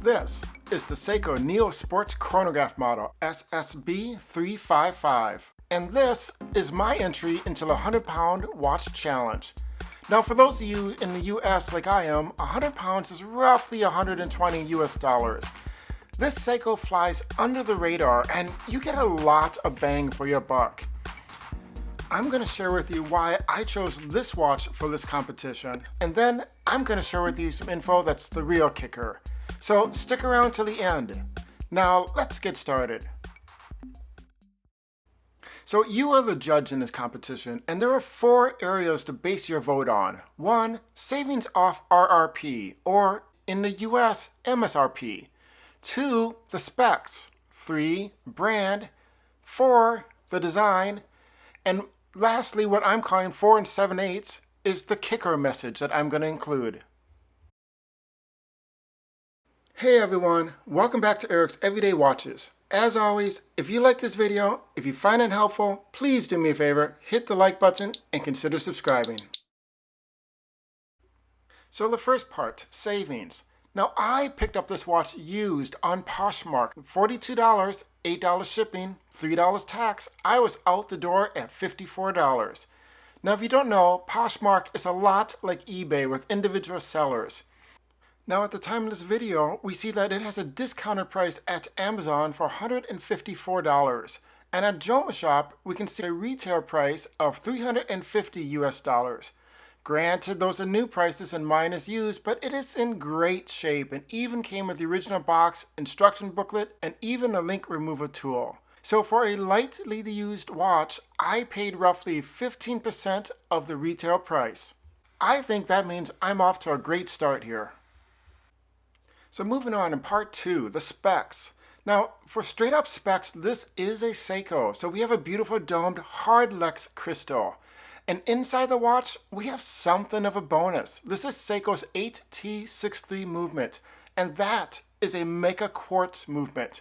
This is the Seiko Neo Sports Chronograph model SSB355, and this is my entry into the 100-pound watch challenge. Now for those of you in the US like I am, 100 pounds is roughly 120 US dollars. This Seiko flies under the radar and you get a lot of bang for your buck. I'm going to share with you why I chose this watch for this competition, and then I'm going to share with you some info that's the real kicker. So stick around till the end. Now let's get started. So you are the judge in this competition, and there are 4 areas to base your vote on. 1, savings off RRP, or in the US, MSRP. 2, the specs. 3, brand. 4, the design. And lastly, what I'm calling 4 7/8 is the kicker message that I'm going to include. Hey everyone, welcome back to Eric's Everyday Watches. As always, if you like this video, if you find it helpful, please do me a favor, hit the like button and consider subscribing. So the first part, savings. Now I picked up this watch used on Poshmark, $42, $8 shipping, $3 tax. I was out the door at $54. Now if you don't know, Poshmark is a lot like eBay with individual sellers. Now at the time of this video, we see that it has a discounted price at Amazon for $154. And at Joma Shop, we can see a retail price of $350 US dollars. Granted, those are new prices and mine is used, but it is in great shape and even came with the original box, instruction booklet, and even a link removal tool. So for a lightly used watch, I paid roughly 15% of the retail price. I think that means I'm off to a great start here. So moving on in part 2, the specs. Now for straight up specs, this is a Seiko. So we have a beautiful domed hard Lex crystal. And inside the watch, we have something of a bonus. This is Seiko's 8T63 movement, and that is a Mica quartz movement.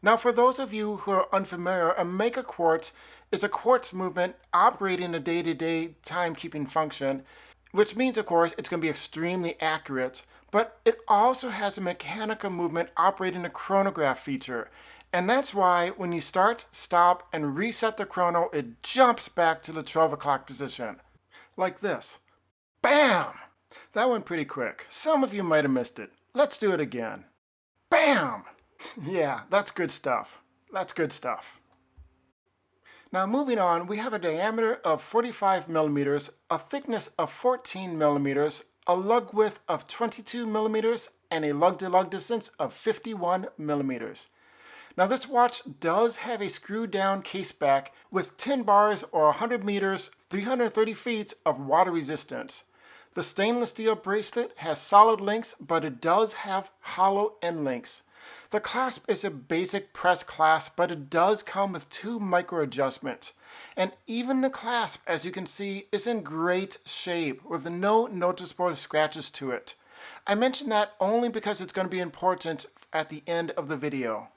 Now for those of you who are unfamiliar, a Mica quartz is a quartz movement operating a day-to-day timekeeping function, which means of course it's going to be extremely accurate, but it also has a mechanical movement operating a chronograph feature. And that's why when you start, stop, and reset the chrono, it jumps back to the 12 o'clock position. Like this. Bam! That went pretty quick. Some of you might have missed it. Let's do it again. Bam! Yeah, that's good stuff. That's good stuff. Now moving on, we have a diameter of 45 millimeters, a thickness of 14 millimeters, a lug width of 22 millimeters, and a lug-to-lug distance of 51 millimeters. Now this watch does have a screwed down case back with 10 bars or 100 meters, 330 feet of water resistance. The stainless steel bracelet has solid links, but it does have hollow end links. The clasp is a basic press clasp, but it does come with 2 micro adjustments. And even the clasp, as you can see, is in great shape with no noticeable scratches to it. I mention that only because it's going to be important at the end of the video.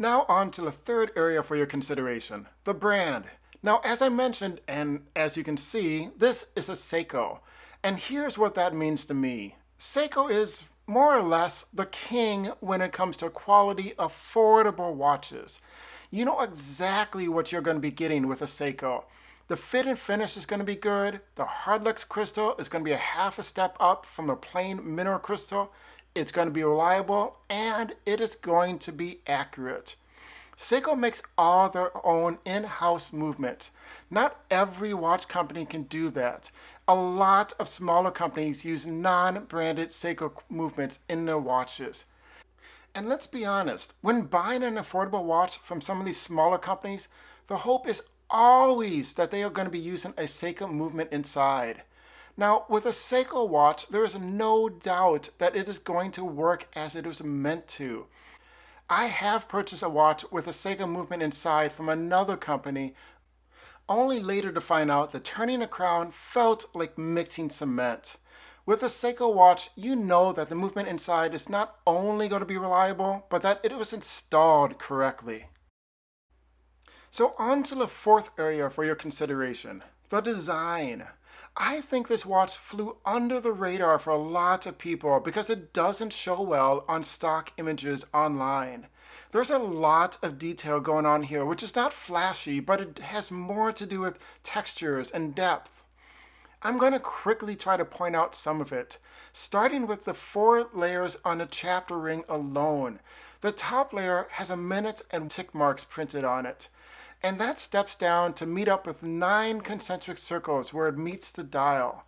Now on to the third area for your consideration, the brand. Now as I mentioned, and as you can see, this is a Seiko. And here's what that means to me. Seiko is more or less the king when it comes to quality, affordable watches. You know exactly what you're going to be getting with a Seiko. The fit and finish is going to be good. The hard Lex crystal is going to be a half a step up from a plain mineral crystal. It's going to be reliable, and it is going to be accurate. Seiko makes all their own in-house movements. Not every watch company can do that. A lot of smaller companies use non-branded Seiko movements in their watches. And let's be honest, when buying an affordable watch from some of these smaller companies, the hope is always that they are going to be using a Seiko movement inside. Now, with a Seiko watch, there is no doubt that it is going to work as it was meant to. I have purchased a watch with a Seiko movement inside from another company, only later to find out that turning a crown felt like mixing cement. With a Seiko watch, you know that the movement inside is not only going to be reliable, but that it was installed correctly. So on to the fourth area for your consideration, the design. I think this watch flew under the radar for a lot of people because it doesn't show well on stock images online. There's a lot of detail going on here, which is not flashy, but it has more to do with textures and depth. I'm going to quickly try to point out some of it, starting with the 4 layers on the chapter ring alone. The top layer has a minute and tick marks printed on it, and that steps down to meet up with 9 concentric circles where it meets the dial.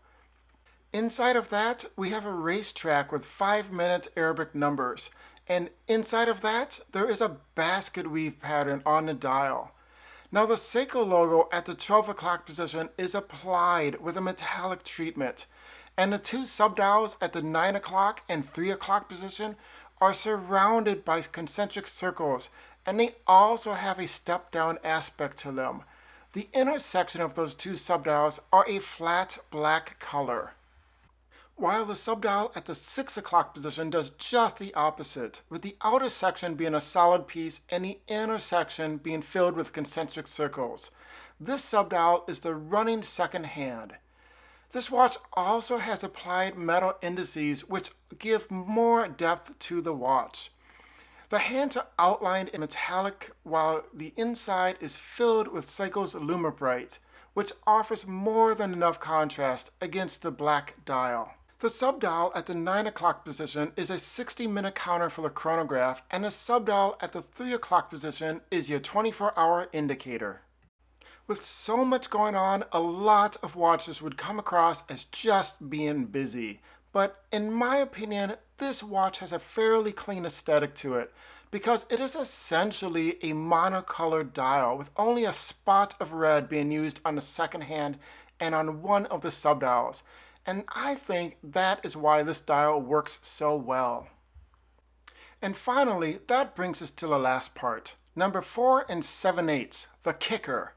Inside of that, we have a racetrack with 5-minute Arabic numbers, and inside of that, there is a basket weave pattern on the dial. Now the Seiko logo at the 12 o'clock position is applied with a metallic treatment, and the 2 subdials at the 9 o'clock and 3 o'clock position are surrounded by concentric circles, and they also have a step-down aspect to them. The intersection of those 2 subdials are a flat black color, while the subdial at the 6 o'clock position does just the opposite, with the outer section being a solid piece and the inner section being filled with concentric circles. This subdial is the running second hand. This watch also has applied metal indices which give more depth to the watch. The hands are outlined in metallic while the inside is filled with Seiko's Lumibrite, which offers more than enough contrast against the black dial. The subdial at the 9 o'clock position is a 60-minute counter for the chronograph, and the subdial at the 3 o'clock position is your 24-hour indicator. With so much going on, a lot of watches would come across as just being busy. But in my opinion, this watch has a fairly clean aesthetic to it because it is essentially a monocolored dial with only a spot of red being used on the second hand and on one of the subdials. And I think that is why this dial works so well. And finally, that brings us to the last part, number 4 7/8, the kicker.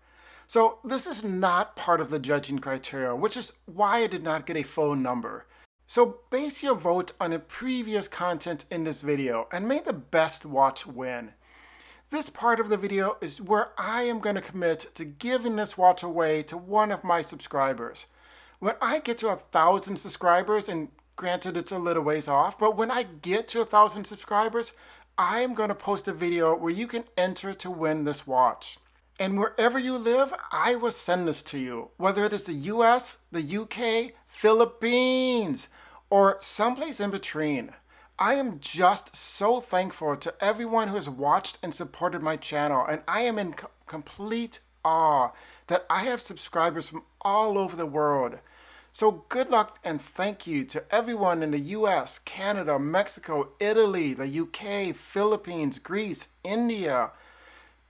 So this is not part of the judging criteria, which is why I did not get a full number. So base your vote on the previous content in this video and may the best watch win. This part of the video is where I am going to commit to giving this watch away to one of my subscribers. When I get to 1,000 subscribers, and granted it's a little ways off, but when I get to 1,000 subscribers, I am going to post a video where you can enter to win this watch. And wherever you live, I will send this to you, whether it is the US, the UK, Philippines, or someplace in between. I am just so thankful to everyone who has watched and supported my channel, and I am in complete awe that I have subscribers from all over the world. So good luck and thank you to everyone in the US, Canada, Mexico, Italy, the UK, Philippines, Greece, India.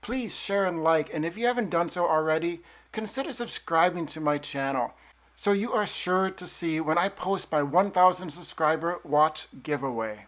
Please share and like, and if you haven't done so already, consider subscribing to my channel so you are sure to see when I post my 1,000 subscriber watch giveaway.